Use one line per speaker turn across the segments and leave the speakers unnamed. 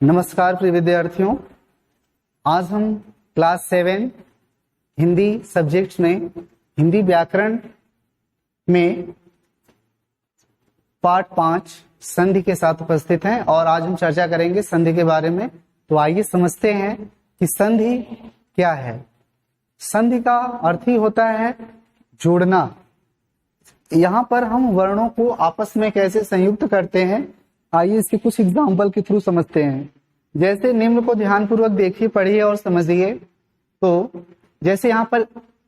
नमस्कार प्रिय विद्यार्थियों, आज हम क्लास 7 हिंदी सब्जेक्ट्स में हिंदी व्याकरण में पार्ट 5 संधि के साथ उपस्थित हैं और आज हम चर्चा करेंगे संधि के बारे में। तो आइए समझते हैं कि संधि क्या है। संधि का अर्थ ही होता है जोड़ना। यहाँ पर हम वर्णों को आपस में कैसे संयुक्त करते हैं, आइए इसके कुछ एग्जाम्पल के थ्रू समझते हैं। जैसे निम्न को ध्यानपूर्वक देखिए, पढ़िए और समझिए। तो जैसे यहाँ पर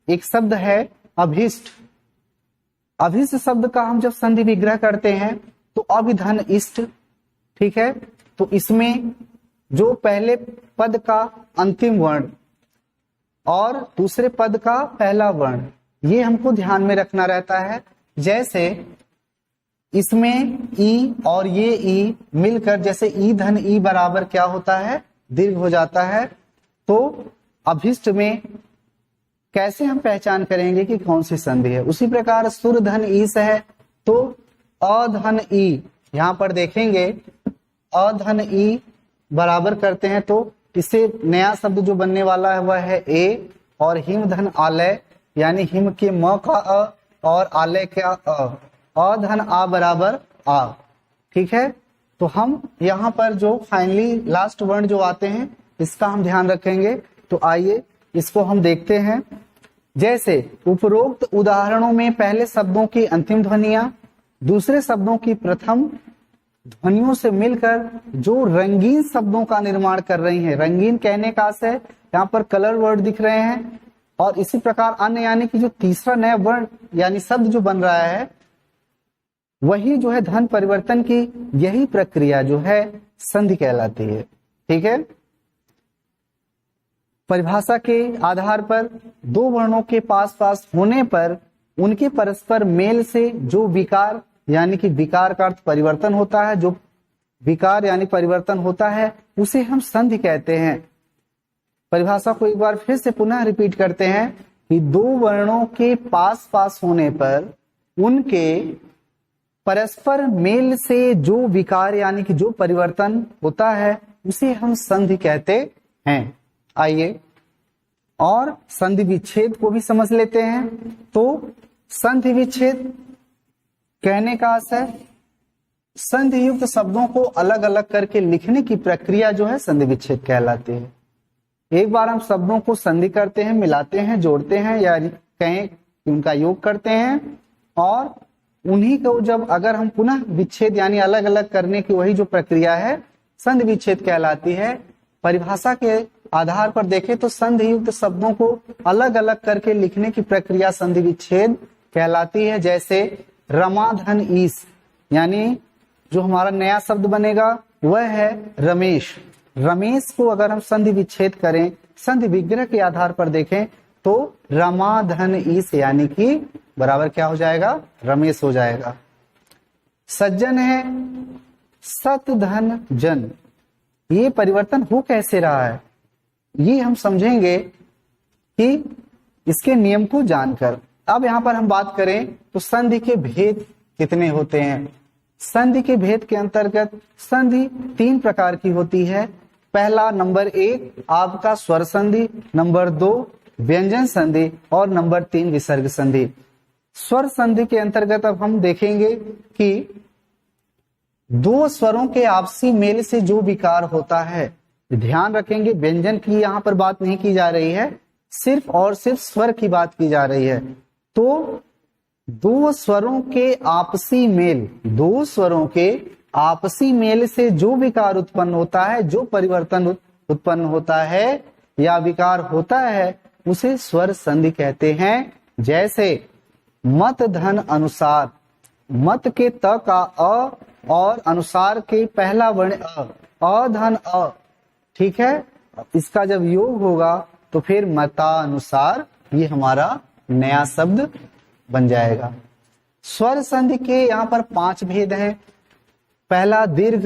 एक शब्द है अभिष्ट। अभिष्ट शब्द का हम जब संधि विग्रह करते हैं तो अभिधन इष्ट, ठीक है। तो इसमें जो पहले पद का अंतिम वर्ण और दूसरे पद का पहला वर्ण, ये हमको ध्यान में रखना रहता है। जैसे इसमें ई और ये ई मिलकर जैसे ई धन ई बराबर क्या होता है, दीर्घ हो जाता है। तो अभिष्ट में कैसे हम पहचान करेंगे कि कौन सी संधि है। उसी प्रकार सुर धन ईस है तो अधन ई, यहां पर देखेंगे अधन ई बराबर करते हैं तो इससे नया शब्द जो बनने वाला है वह है ए। और हिम धन आलय, यानी हिम के म का अ और आलय का अ, अधन आ बराबर आ, ठीक है। तो हम यहाँ पर जो फाइनली लास्ट वर्ण जो आते हैं इसका हम ध्यान रखेंगे। तो आइए इसको हम देखते हैं। जैसे उपरोक्त उदाहरणों में पहले शब्दों की अंतिम ध्वनियां दूसरे शब्दों की प्रथम ध्वनियों से मिलकर जो रंगीन शब्दों का निर्माण कर रही हैं। रंगीन कहने का से यहाँ पर कलर वर्ड दिख रहे हैं। और इसी प्रकार अन्य, यानी कि जो तीसरा नया वर्ण यानी शब्द जो बन रहा है वही जो है धन परिवर्तन की यही प्रक्रिया जो है संधि कहलाती है, ठीक है। परिभाषा के आधार पर दो वर्णों के पास पास होने पर उनके परस्पर मेल से जो विकार यानी कि विकार का अर्थ परिवर्तन होता है, जो विकार यानी परिवर्तन होता है उसे हम संधि कहते हैं। परिभाषा को एक बार फिर से पुनः रिपीट करते हैं कि दो वर्णों के पास पास होने पर उनके परस्पर मेल से जो विकार यानी कि जो परिवर्तन होता है उसे हम संधि कहते हैं। आइए और संधि विच्छेद को भी समझ लेते हैं। तो संधि विच्छेद कहने का आशय संधि युक्त शब्दों को अलग अलग करके लिखने की प्रक्रिया जो है संधि विच्छेद कहलाती है। एक बार हम शब्दों को संधि करते हैं, मिलाते हैं, जोड़ते हैं या कहें कि उनका योग करते हैं और उन्हीं को जब अगर हम पुनः विच्छेद यानी अलग अलग करने की वही जो प्रक्रिया है संधि विच्छेद कहलाती है। परिभाषा के आधार पर देखें तो संधि युक्त शब्दों को अलग अलग करके लिखने की प्रक्रिया संधि विच्छेद कहलाती है। जैसे रमाधन ईस, यानी जो हमारा नया शब्द बनेगा वह है रमेश। रमेश को अगर हम संधि विच्छेद करें, संधि विग्रह के आधार पर देखें तो रमाधन ईस यानी कि बराबर क्या हो जाएगा, रमेश हो जाएगा। सज्जन है सत धन जन, ये परिवर्तन हो कैसे रहा है ये हम समझेंगे कि इसके नियम को जानकर। अब यहाँ पर हम बात करें तो संधि के भेद कितने होते हैं। संधि के भेद के अंतर्गत संधि 3 प्रकार की होती है। पहला नंबर 1 आपका स्वर संधि, नंबर 2 व्यंजन संधि और नंबर 3 विसर्ग संधि। स्वर संधि के अंतर्गत अब हम देखेंगे कि दो स्वरों के आपसी मेल से जो विकार होता है, ध्यान रखेंगे व्यंजन की यहाँ पर बात नहीं की जा रही है, सिर्फ और सिर्फ स्वर की बात की जा रही है। तो दो स्वरों के आपसी मेल, दो स्वरों के आपसी मेल से जो विकार उत्पन्न होता है, जो परिवर्तन उत्पन्न होता है या विकार होता है उसे स्वर संधि कहते हैं। जैसे मत धन अनुसार, मत के त का अ और अनुसार के पहला वर्ण अ धन अ, ठीक है। इसका जब योग होगा तो फिर मतानुसार ये हमारा नया शब्द बन जाएगा। स्वर संधि के यहाँ पर 5 भेद हैं। पहला दीर्घ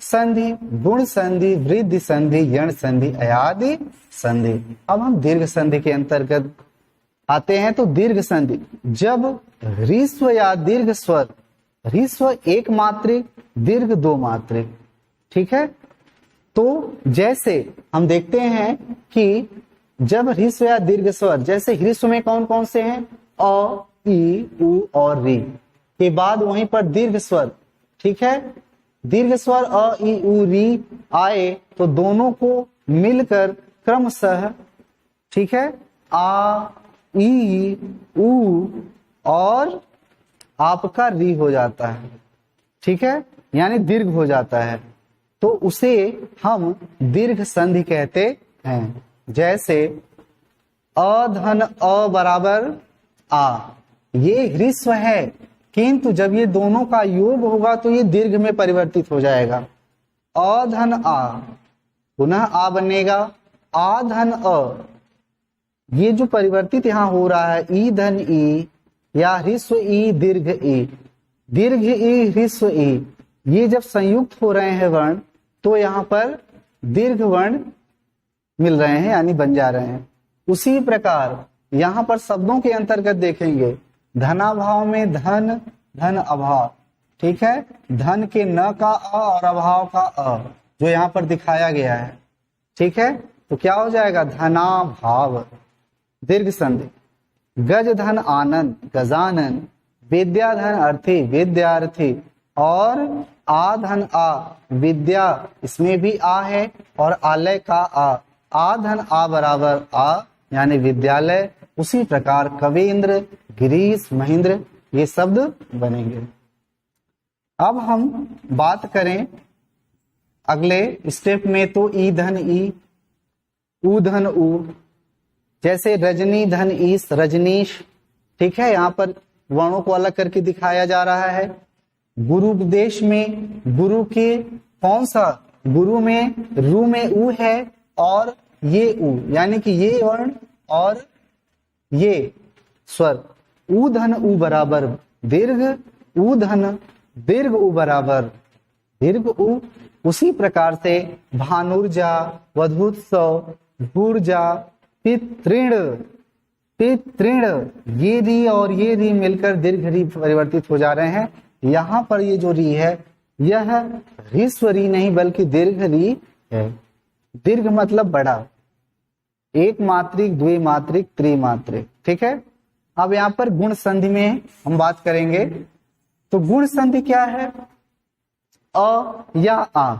संधि, गुण संधि, वृद्धि संधि, यण संधि, अयादि संधि। अब हम दीर्घ संधि के अंतर्गत आते हैं। तो दीर्घ संधि जब ह्रीस्व या दीर्घ स्वर, ह्रीस्व 1 मात्रिक, दीर्घ 2 मात्रिक, ठीक है। तो जैसे हम देखते हैं कि जब ह्रस्व या दीर्घ स्वर, जैसे ह्रस्व में कौन कौन से हैं, अ, ई, उ और री के बाद वहीं पर दीर्घ स्वर, ठीक है, दीर्घ स्वर अ, ई, उ, री आए तो दोनों को मिलकर क्रमशः, ठीक है, आ, ई, उ और आपका री हो जाता है, ठीक है, यानी दीर्घ हो जाता है, तो उसे हम दीर्घ संधि कहते हैं। जैसे अ धन अ बराबर आ, ये ह्रस्व है, किंतु जब ये दोनों का योग होगा तो ये दीर्घ में परिवर्तित हो जाएगा। अ धन आ, पुनः आ बनेगा आ धन अ, ये जो परिवर्तित यहां हो रहा है ई धन ई या ह्रस्व ई दीर्घ ई, दीर्घ ई ह्रस्व ई, ये जब संयुक्त हो रहे हैं वर्ण तो यहाँ पर दीर्घ वर्ण मिल रहे हैं, यानी बन जा रहे हैं। उसी प्रकार यहाँ पर शब्दों के अंतर्गत देखेंगे, धनाभाव में धन, धन अभाव, ठीक है, धन के न का अ और अभाव का अ जो यहाँ पर दिखाया गया है, ठीक है, तो क्या हो जाएगा, धनाभाव, दीर्घ संधि। गज धन आनंद, गजानन, विद्या धन अर्थी, विद्यार्थी, और आ धन आ, विद्या, इसमें भी आ है, और आलय का आ धन आ बराबर आ, यानी विद्यालय। उसी प्रकार कवींद्र, गिरीश, महेंद्र, ये शब्द बनेंगे। अब हम बात करें अगले स्टेप में, तो ई धन ई, उ धन उ, जैसे रजनी धन ईस, रजनीश, ठीक है, यहाँ पर वर्णों को अलग करके दिखाया जा रहा है। गुरु उपदेश में गुरु के कौन सा, गुरु में रू में उ है और ये उ, यानी कि ये वर्ण और ये स्वर, उ धन उ बराबर दीर्घ, उ धन दीर्घ उ बराबर दीर्घ उ। उसी प्रकार से भानुर्जा, वधूत्सव, भूर्जा, पितृण, पितृण, ये री और ये री मिलकर दीर्घ री परिवर्तित हो जा रहे हैं। यहाँ पर ये जो री है यह ह्रस्व री नहीं बल्कि दीर्घ री है। दीर्घ मतलब बड़ा, एक मात्रिक, द्विमात्रिक, त्रिमात्रिक, ठीक है। अब यहाँ पर गुण संधि में हम बात करेंगे, तो गुण संधि क्या है, अ या आ,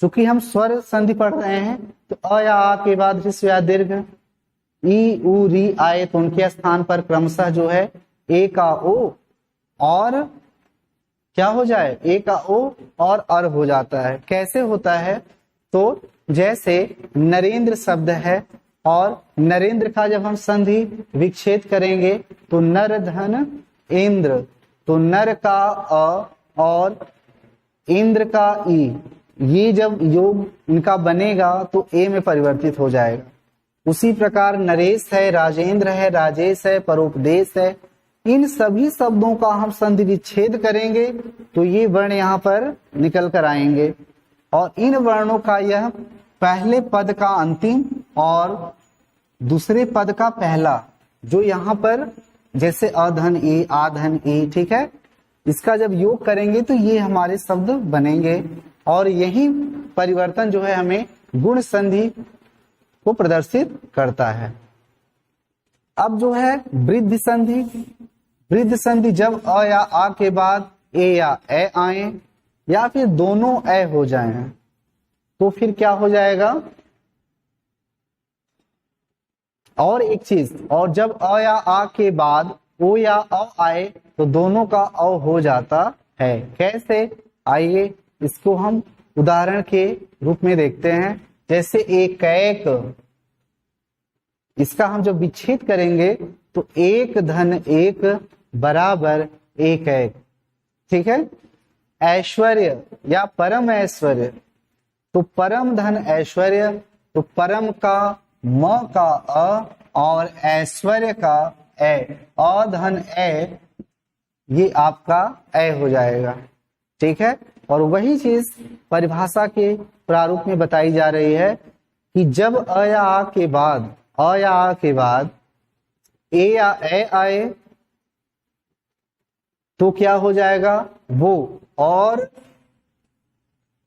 चूंकि हम स्वर संधि पढ़ रहे हैं तो अ या आ के बाद ह्रस्व या दीर्घ, ई उ री आए तो उनके स्थान पर क्रमशः जो है ए का ओ और क्या हो जाए, ए का ओ और अर हो जाता है। कैसे होता है, तो जैसे नरेंद्र शब्द है और नरेंद्र का जब हम संधि विच्छेद करेंगे तो नर धन इंद्र, तो नर का अ और इंद्र का ई, ये जब योग इनका बनेगा तो ए में परिवर्तित हो जाएगा। उसी प्रकार नरेश है, राजेंद्र है, राजेश है, परोपदेश है, इन सभी शब्दों का हम संधि विच्छेद करेंगे तो ये वर्ण यहाँ पर निकल कर आएंगे और इन वर्णों का यह पहले पद का अंतिम और दूसरे पद का पहला, जो यहाँ पर जैसे अधन ई, आधन ई, ठीक है, इसका जब योग करेंगे तो ये हमारे शब्द बनेंगे और यही परिवर्तन जो है हमें गुण संधि को प्रदर्शित करता है। अब जो है वृद्धि संधि, वृद्धि संधि जब अ या आ के बाद ए या ए आए या फिर दोनों ए हो जाएं तो फिर क्या हो जाएगा, और एक चीज, और जब अ या आ के बाद ओ या अ आए तो दोनों का अ हो जाता है। कैसे, आइए इसको हम उदाहरण के रूप में देखते हैं। जैसे एक एक, इसका हम जब विच्छेद करेंगे तो एक धन एक बराबर एक एक, ठीक है। ऐश्वर्य या परम ऐश्वर्य, तो परम धन ऐश्वर्य, तो परम का म का अ और ऐश्वर्य का ए, अ धन ए, ये आपका ए हो जाएगा, ठीक है। और वही चीज परिभाषा के प्रारूप में बताई जा रही है कि जब अ या आ के बाद, अ या आ के बाद ए या ए आए तो क्या हो जाएगा वो, और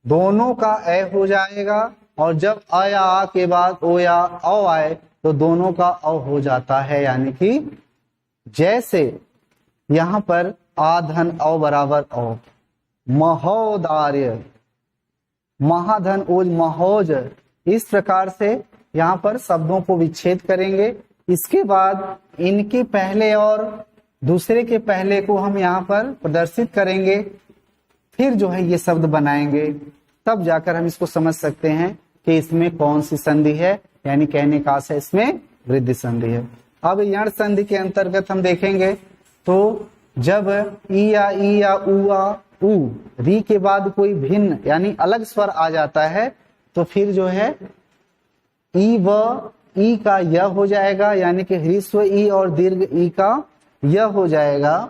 दोनों का ए हो जाएगा, और जब अ या आ के बाद ओ या औ आए तो दोनों का औ हो जाता है। यानी कि जैसे यहां पर आ धन औ बराबर औ, महोदार्य, महाधन ओज महोज, इस प्रकार से यहाँ पर शब्दों को विच्छेद करेंगे। इसके बाद इनके पहले और दूसरे के पहले को हम यहाँ पर प्रदर्शित करेंगे, फिर जो है ये शब्द बनाएंगे, तब जाकर हम इसको समझ सकते हैं कि इसमें कौन सी संधि है। यानी कहने का आशय इसमें वृद्धि संधि है। अब यण संधि के अंतर्गत हम देखेंगे तो जब ई या उ री के बाद कोई भिन्न यानी अलग स्वर आ जाता है तो फिर जो है ई व ई का य हो जाएगा, यानी कि ह्रीस्व ई और दीर्घ ई का य हो जाएगा,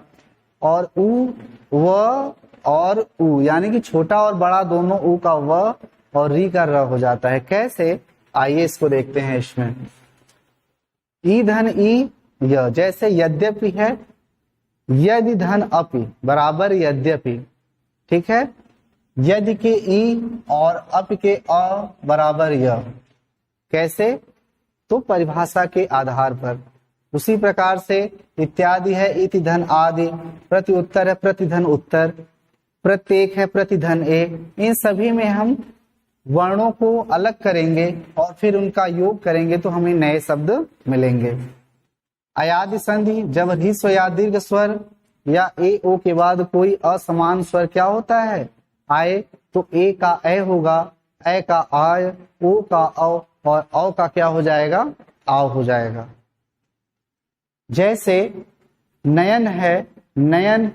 और उ व और उ यानी कि छोटा और बड़ा दोनों उ का व और री का र हो जाता है। कैसे, आइए इसको देखते हैं। इसमें ई धन ई य, जैसे यद्यपि है, यदि धन अपि बराबर यद्यपि, ठीक है। यदि के ई और अप के अ बराबर य, कैसे, तो परिभाषा के आधार पर। उसी प्रकार से इत्यादि है, इति धन आदि, प्रति उत्तर है, प्रति धन उत्तर, प्रत्येक है, प्रति धन एक। इन सभी में हम वर्णों को अलग करेंगे और फिर उनका योग करेंगे तो हमें नए शब्द मिलेंगे। अयादि संधि, जब ह्रीस्व या दीर्घ स्वर या ए ओ के बाद कोई असमान स्वर क्या होता है, आए, तो ए का ए होगा, ए का आय, ओ का औ और औ का क्या हो जाएगा, आव हो जाएगा। जैसे नयन है, नयन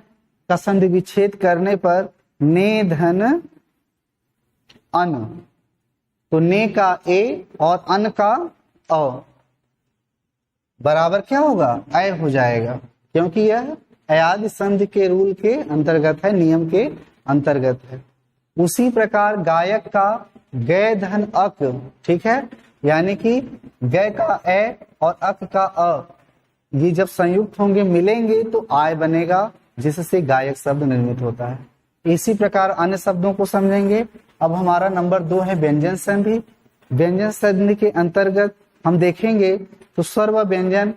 का संधि विच्छेद करने पर ने धन अन, तो ने का ए और अन का अ बराबर क्या होगा, अय हो जाएगा, क्योंकि यह अयादि संधि के रूल के अंतर्गत है, नियम के अंतर्गत है। उसी प्रकार गायक का गय धन अक, ठीक है, यानी कि गय का ए और अक का अ, ये जब संयुक्त होंगे मिलेंगे तो आय बनेगा, जिससे गायक शब्द निर्मित होता है। इसी प्रकार अन्य शब्दों को समझेंगे। अब हमारा नंबर 2 है व्यंजन संधि। व्यंजन संधि के अंतर्गत हम देखेंगे तो स्वर व व्यंजन,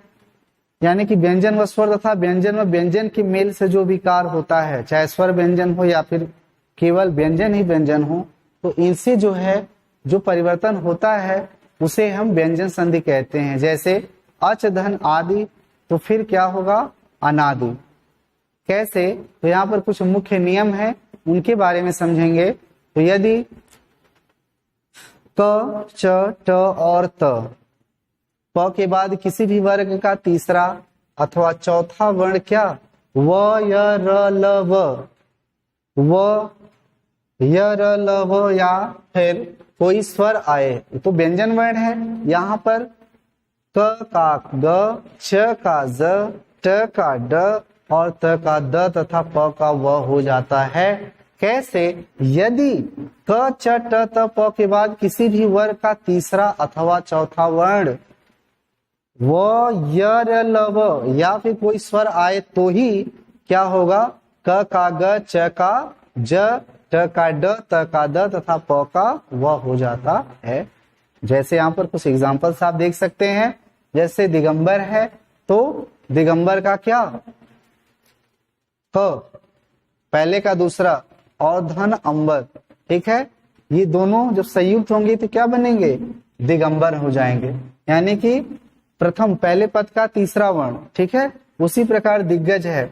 यानी कि व्यंजन व स्वर तथा व्यंजन व व्यंजन के मेल से जो विकार होता है, चाहे स्वर व्यंजन हो या फिर केवल व्यंजन ही व्यंजन हो, तो इनसे जो है जो परिवर्तन होता है उसे हम व्यंजन संधि कहते हैं। जैसे अच धन आदि, तो फिर क्या होगा, अनादि। कैसे, तो यहाँ पर कुछ मुख्य नियम है, उनके बारे में समझेंगे। तो यदि क, च, ट और त, प के बाद किसी भी वर्ग का तीसरा अथवा चौथा वर्ण क्या, व य र ल व य र ल व, या फिर कोई स्वर आए तो व्यंजन वर्ण है। यहाँ पर क का ग, च का ज, ट का ड और त का द तथा प का व हो जाता है। कैसे, यदि क, च, ट, त, प के बाद किसी भी वर्ग का तीसरा अथवा चौथा वर्ण व य र ल व या फिर कोई स्वर आए तो ही क्या होगा, क का ग, च का ज, ट का ड, त का द तथा प का व हो जाता है। जैसे यहाँ पर कुछ एग्जांपल्स आप देख सकते हैं। जैसे दिगंबर है तो दिगंबर का क्या, क पहले का दूसरा और धन अंबर, ठीक है, ये दोनों जब संयुक्त होंगे तो क्या बनेंगे, दिगंबर हो जाएंगे, यानी कि प्रथम पहले पद का तीसरा वर्ण, ठीक है। उसी प्रकार दिग्गज है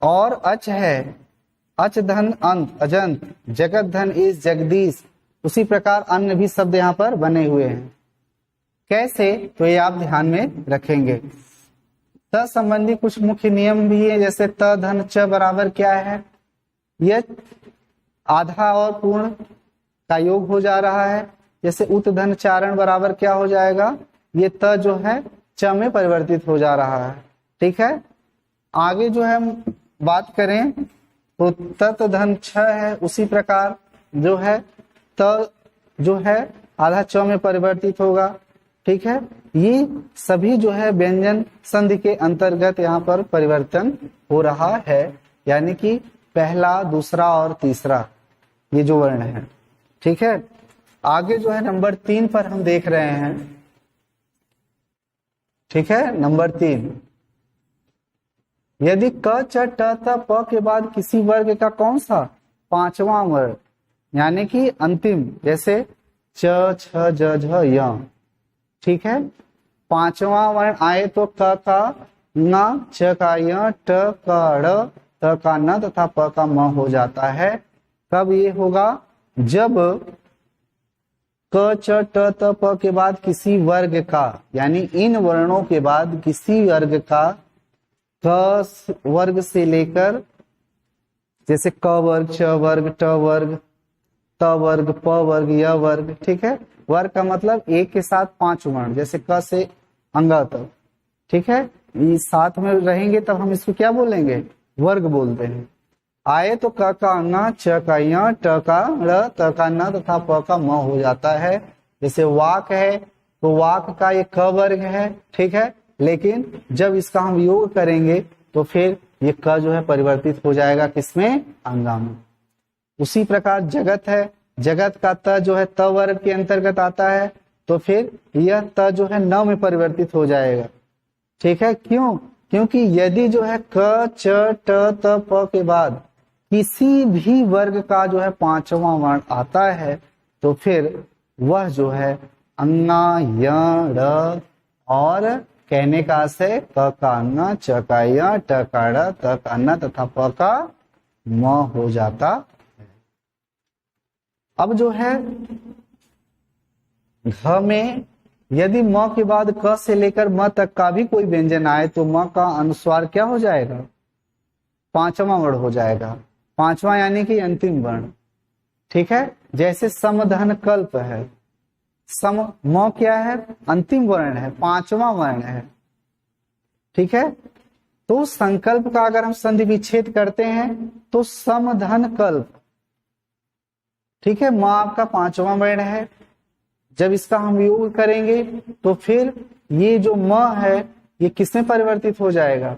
और अच है, अच धन अंत अजंत, जगत धन इस जगदीश। उसी प्रकार अन्य भी शब्द यहाँ पर बने हुए हैं। कैसे, तो ये आप ध्यान में रखेंगे। त संबंधी कुछ मुख्य नियम भी है। जैसे त धन च बराबर क्या है, यह आधा और पूर्ण का योग हो जा रहा है। जैसे उत धन चारण बराबर क्या हो जाएगा, ये त जो है च में परिवर्तित हो जा रहा है, ठीक है। आगे जो है हम बात करें तो तत धन छ है, उसी प्रकार जो है त जो है आधा च में परिवर्तित होगा, ठीक है। ये सभी जो है व्यंजन संधि के अंतर्गत यहाँ पर परिवर्तन हो रहा है, यानी कि पहला, दूसरा और तीसरा ये जो वर्ण है। ठीक है, आगे जो है नंबर 3 पर हम देख रहे हैं। ठीक है, नंबर 3, यदि क च ट त प के बाद किसी वर्ग का कौन सा पांचवा वर्ण यानी कि अंतिम, जैसे च छ ज झ य, ठीक है, पांचवा वर्ण आए तो क का न, च का य, ट का ड़, त का न तथा प का म हो जाता है। कब ये होगा? जब क च ट त प के बाद किसी वर्ग का यानी इन वर्णों के बाद किसी वर्ग का क वर्ग से लेकर, जैसे क वर्ग, च वर्ग, ट वर्ग, त वर्ग, प वर्ग, य वर्ग, ठीक है, वर्ग का मतलब एक के साथ 5 वर्ण, जैसे क से अंगा तक, ठीक है, ये साथ में रहेंगे तब हम इसको क्या बोलेंगे? वर्ग बोलते हैं। आए तो क का अंगा, च का य, ट का ड़, त का न तथा प का म हो जाता है। जैसे वाक है तो वाक का ये क वर्ग है, ठीक है, लेकिन जब इसका हम योग करेंगे तो फिर ये क जो है परिवर्तित हो जाएगा किसमें? अंगा में। उसी प्रकार जगत है, जगत का त जो है त वर्ग के अंतर्गत आता है, तो फिर यह त जो है न में परिवर्तित हो जाएगा। ठीक है, क्यों? क्योंकि यदि जो है क च ट त प के बाद किसी भी वर्ग का जो है पांचवा वर्ण आता है तो फिर वह जो है अंगा, य, ड़ और कहने का से क का अंगा, च का य, ट का ड़, त का न तथा प का म हो जाता है। अब जो है घ में यदि म के बाद क से लेकर म तक का भी कोई व्यंजन आए तो म का अनुस्वार क्या हो जाएगा? पांचवा वर्ण हो जाएगा। पांचवा यानी कि अंतिम वर्ण। ठीक है, जैसे समधन कल्प है, सम म क्या है? अंतिम वर्ण है, पांचवा वर्ण है। ठीक है, तो संकल्प का अगर हम संधि विच्छेद करते हैं तो समधन कल्प, ठीक है, म आपका पांचवा वर्ण है। जब इसका हम योग करेंगे तो फिर ये जो म है ये किसमें परिवर्तित हो जाएगा?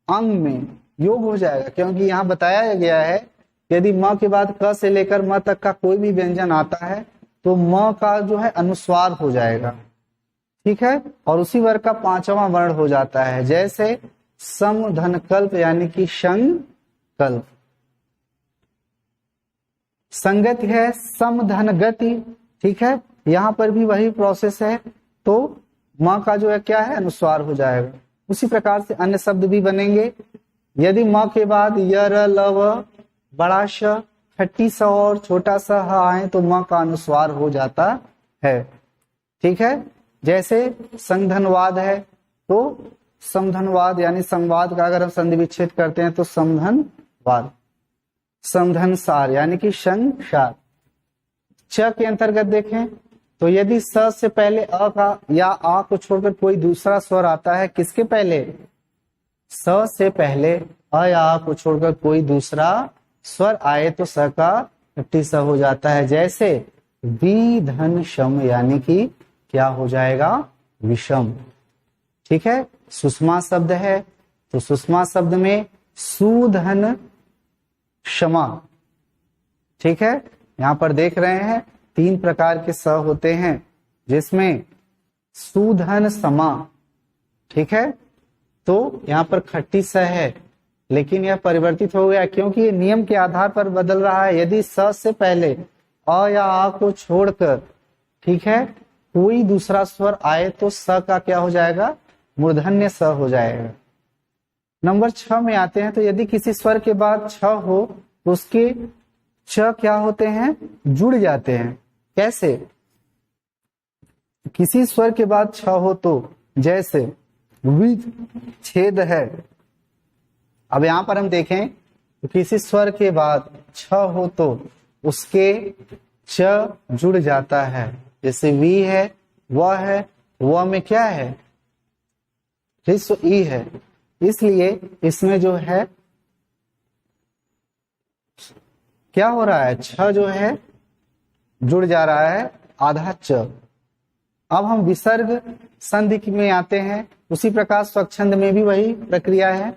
अंग में योग हो जाएगा, क्योंकि यहाँ बताया गया है यदि म के बाद क से लेकर म तक का कोई भी व्यंजन आता है तो म का जो है अनुस्वार हो जाएगा। ठीक है, और उसी वर्ग का पांचवा वर्ण हो जाता है, जैसे समधनकल्प यानी कि संकल्प। संगति है समधनगति। ठीक है, यहां पर भी वही प्रोसेस है, तो म का जो है क्या है? अनुस्वार हो जाएगा। उसी प्रकार से अन्य शब्द भी बनेंगे। यदि म के बाद य, र, ल, व, बड़ा श, खट्टी स और छोटा स ह आए तो म का अनुस्वार हो जाता है। ठीक है, जैसे संधनवाद है तो समधनवाद यानी संवाद का अगर हम संधि विच्छेद करते हैं तो समधनवाद। समधनसार यानी कि संसार। च के अंतर्गत देखें तो यदि स से पहले अ का या आ को छोड़कर कोई दूसरा स्वर आता है, किसके पहले? स से पहले अ या आ को छोड़कर कोई दूसरा स्वर आए तो स का खट्टी स हो जाता है, जैसे विधन शम यानी कि क्या हो जाएगा? विषम। ठीक है, सुषमा शब्द है तो सुषमा शब्द में सुधन क्षमा। ठीक है, यहां पर देख रहे हैं 3 प्रकार के स होते हैं, जिसमें सुधन समा। ठीक है, तो यहां पर खट्टी स है, लेकिन यह परिवर्तित हो गया क्योंकि ये नियम के आधार पर बदल रहा है। यदि स से पहले अ या आ को छोड़कर, ठीक है, कोई दूसरा स्वर आए तो स का क्या हो जाएगा? मूर्धन्य स हो जाएगा। नंबर 6 में आते हैं तो यदि किसी स्वर के बाद छ हो तो उसके च क्या होते हैं? जुड़ जाते हैं। कैसे? किसी स्वर के बाद छ हो तो, जैसे विच्छेद है। अब यहां पर हम देखें तो किसी स्वर के बाद छ हो तो उसके च जुड़ जाता है, जैसे वी है, व है, व में क्या है? ह्रस्व ई है, इसलिए इसमें जो है क्या हो रहा है? छ जो है जुड़ जा रहा है, आधा च। अब हम विसर्ग संधि में आते हैं। उसी प्रकार स्वच्छंद में भी वही प्रक्रिया है।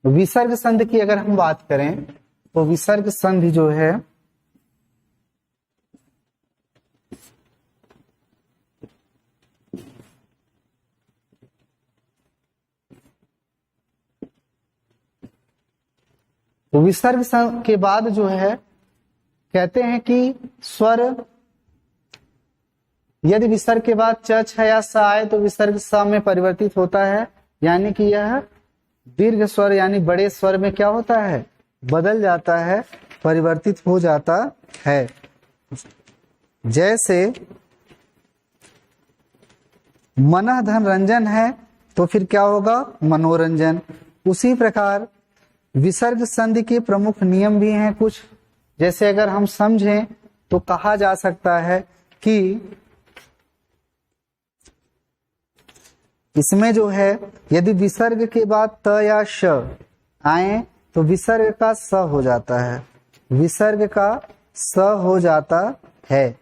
विसर्ग संधि की अगर हम बात करें तो विसर्ग संधि जो है तो विसर्ग के बाद जो है कहते हैं कि स्वर, यदि विसर्ग के बाद च, छ या स आए तो विसर्ग स में परिवर्तित होता है, यानी कि यह दीर्घ स्वर यानी बड़े स्वर में क्या होता है, बदल जाता है, परिवर्तित हो जाता है। जैसे मनः धन रंजन है तो फिर क्या होगा, मनोरंजन। उसी प्रकार विसर्ग संधि के प्रमुख नियम भी हैं कुछ, जैसे अगर हम समझें तो कहा जा सकता है कि इसमें जो है यदि विसर्ग के बाद त या श आए तो विसर्ग का स हो जाता है, विसर्ग का स हो जाता है।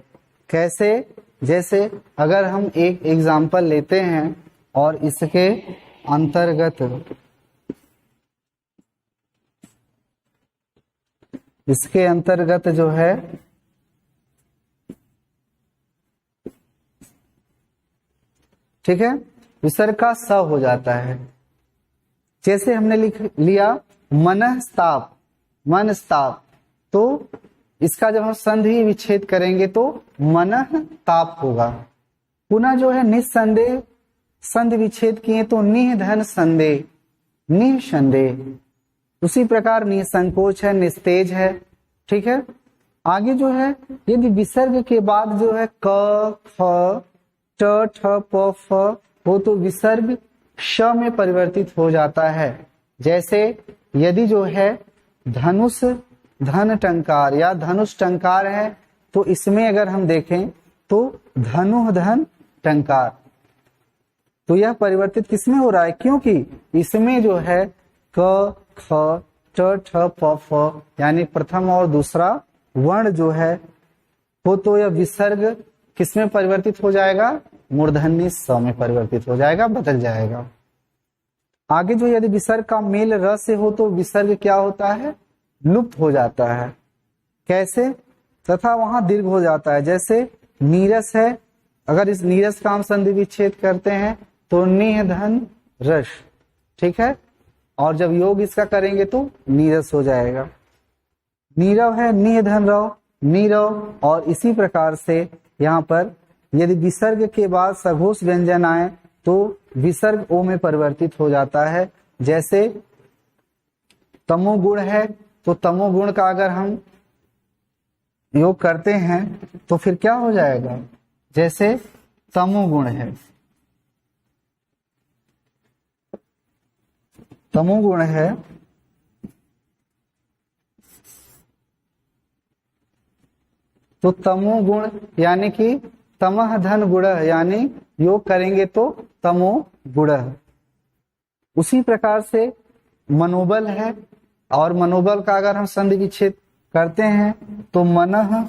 कैसे, जैसे अगर हम एक एग्जाम्पल लेते हैं और इसके अंतर्गत जो है ठीक है, विसर्ग का स हो जाता है। जैसे हमने लिख लिया मनस्ताप, मनस्ताप, तो इसका जब हम संधि विच्छेद करेंगे तो मनः ताप होगा। पुनः जो है निस्संदेह संधि विच्छेद किए तो निह धन संदेह, निह संदेह। उसी प्रकार निसंकोच है, निस्तेज है। ठीक है, आगे जो है यदि विसर्ग के बाद जो है क, ख, ट, ठ, प, फ हो तो विसर्ग श में परिवर्तित हो जाता है। जैसे यदि जो है धनुष धन टंकार या धनुष टंकार है तो इसमें अगर हम देखें तो धनु धन टंकार, तो यह परिवर्तित किसमें हो रहा है, क्योंकि इसमें जो है क, ख, ट, ठ, प, फ यानी प्रथम और दूसरा वर्ण जो है हो तो यह विसर्ग किसमें परिवर्तित हो जाएगा, मूर्धन्य स में परिवर्तित हो जाएगा, बदल जाएगा। आगे जो यदि विसर्ग का मेल र से हो तो विसर्ग क्या होता है, लुप्त हो जाता है। कैसे, तथा वहां दीर्घ हो जाता है। जैसे नीरस है, अगर इस नीरस का हम संधि विच्छेद करते हैं तो निह धन रस, ठीक है, और जब योग इसका करेंगे तो नीरस हो जाएगा। नीरव है, निह धन रव, नीरव। और इसी प्रकार से यहाँ पर यदि विसर्ग के बाद सघोष व्यंजन आए तो विसर्ग ओ में परिवर्तित हो जाता है। जैसे तमोगुण है तो तमोगुण का अगर हम योग करते हैं तो फिर क्या हो जाएगा, जैसे तमोगुण है, तमोगुण है तो तमोगुण यानी कि तमह धन गुण यानी योग करेंगे तो तमो गुण। उसी प्रकार से मनोबल है, और मनोबल का अगर हम संधि विच्छेद करते हैं तो मनः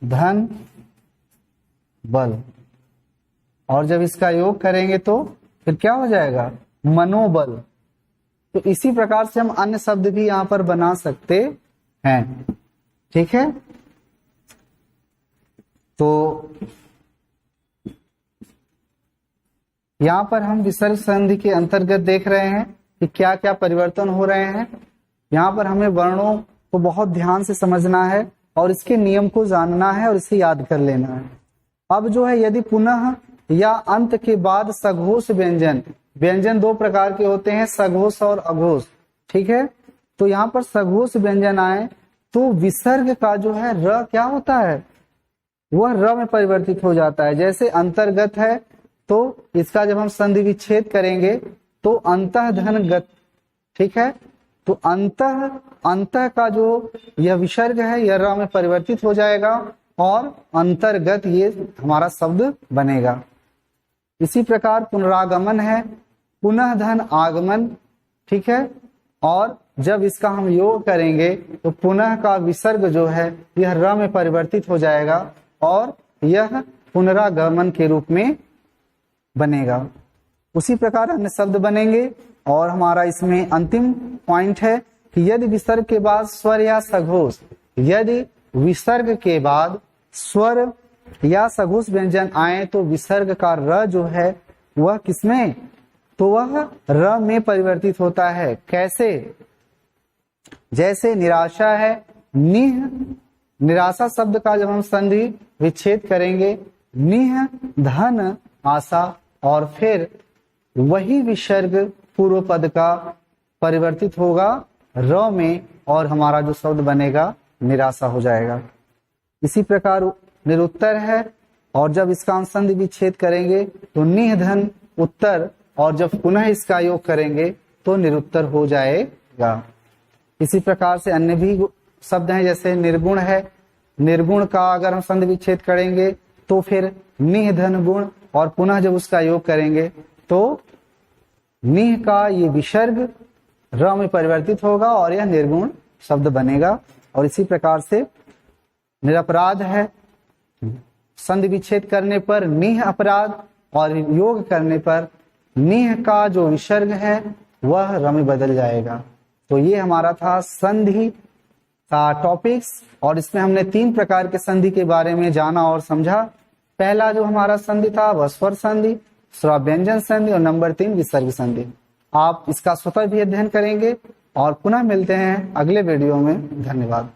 धन बल, और जब इसका योग करेंगे तो फिर क्या हो जाएगा, मनोबल। तो इसी प्रकार से हम अन्य शब्द भी यहां पर बना सकते हैं। ठीक है, तो यहां पर हम विसर्ग संधि के अंतर्गत देख रहे हैं कि क्या क्या परिवर्तन हो रहे हैं। यहाँ पर हमें वर्णों को बहुत ध्यान से समझना है और इसके नियम को जानना है और इसे याद कर लेना है। अब जो है यदि पुनः या अंत के बाद सघोष व्यंजन, व्यंजन दो प्रकार के होते हैं, सघोष और अघोष। ठीक है, तो यहाँ पर सघोष व्यंजन आए तो विसर्ग का जो है र क्या होता है, वह र में परिवर्तित हो जाता है। जैसे अंतर्गत है तो इसका जब हम संधि विच्छेद करेंगे तो अंतः धन गत। ठीक है, तो अंतः का जो यह विसर्ग है यह र में परिवर्तित हो जाएगा और अंतर्गत ये हमारा शब्द बनेगा। इसी प्रकार पुनरागमन है, पुनः धन आगमन। ठीक है, और जब इसका हम योग करेंगे तो पुनः का विसर्ग जो है यह र में परिवर्तित हो जाएगा और यह पुनरागमन के रूप में बनेगा। उसी प्रकार अन्य शब्द बनेंगे। और हमारा इसमें अंतिम पॉइंट है कि यदि विसर्ग के बाद स्वर या सघोष, यदि विसर्ग के बाद स्वर या सघोष व्यंजन आए तो विसर्ग का र जो है वह किसमें तो वह र में परिवर्तित होता है। कैसे? जैसे निराशा है, निह, निराशा शब्द का जब हम संधि विच्छेद करेंगे, निह धन आशा, और फिर वही विसर्ग पूर्व पद का परिवर्तित होगा र में, और हमारा जो शब्द बनेगा निराशा हो जाएगा। इसी प्रकार निरुत्तर है, और जब इसका हम संधि विच्छेद करेंगे तो निह धन उत्तर, और जब पुनः इसका योग करेंगे तो निरुत्तर हो जाएगा। इसी प्रकार से अन्य भी शब्द हैं, जैसे निर्गुण है, निर्गुण का अगर हम संधि विच्छेद करेंगे तो फिर निह धन गुण, और पुनः जब उसका योग करेंगे तो निह का ये विसर्ग र में परिवर्तित होगा और यह निर्गुण शब्द बनेगा। और इसी प्रकार से निरपराध है, संधि विच्छेद करने पर निह अपराध, और योग करने पर निह का जो विसर्ग है वह र में बदल जाएगा। तो ये हमारा था संधि का टॉपिक्स, और इसमें हमने 3 प्रकार के संधि के बारे में जाना और समझा। पहला जो हमारा संधि था वह स्वर संधि, स्वव्यंजन संधि, और नंबर 3 विसर्ग संधि। आप इसका स्वतः भी अध्ययन करेंगे, और पुनः मिलते हैं अगले वीडियो में। धन्यवाद।